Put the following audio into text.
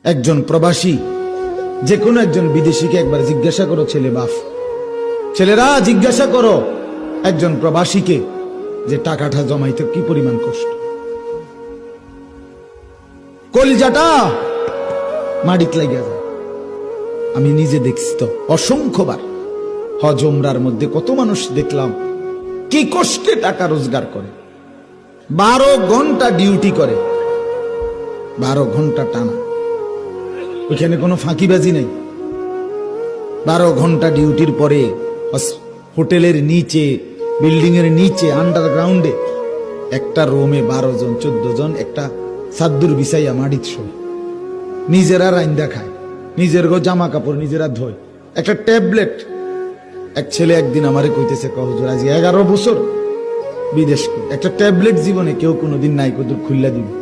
একজন প্রবাসী, যে কোনো একজন বিদেশিকে একবার জিজ্ঞাসা করো, ছেলে বাপ, ছেলেরা জিজ্ঞাসা করো একজন প্রবাসীকে যে টাকাটা জমাইতে কি পরিমাণ কষ্ট, কলিজাটা মাটিতে লাগিয়া যায়। আমি নিজে দেখছি তো অসংখ্যবার হজ উমরার মধ্যে কত মানুষ দেখলাম কি কষ্টে টাকা রোজগার করে, 12 ঘন্টা ডিউটি করে, 12 ঘন্টা টানা, ওইখানে কোনো ফাঁকিবাজি নেই। 12 ঘন্টা ডিউটির পরে হোটেলের নিচে, বিল্ডিং এর নিচে, আন্ডারগ্রাউন্ডে একটা রুমে 12 জন 14 জন একটা সাদ্দুর বিছাইয়া মাটিত শোয়, নিজেরা রাইন্দা খায়, নিজের জামা কাপড় নিজেরা ধোয়, একটা ট্যাবলেট। এক ছেলে একদিন আমারে কইতেছে, হুজুর আজ 11 বছর বিদেশ, একটা ট্যাবলেট জীবনে কেউ কোনোদিন নাই, কত খুল্লা দিবে।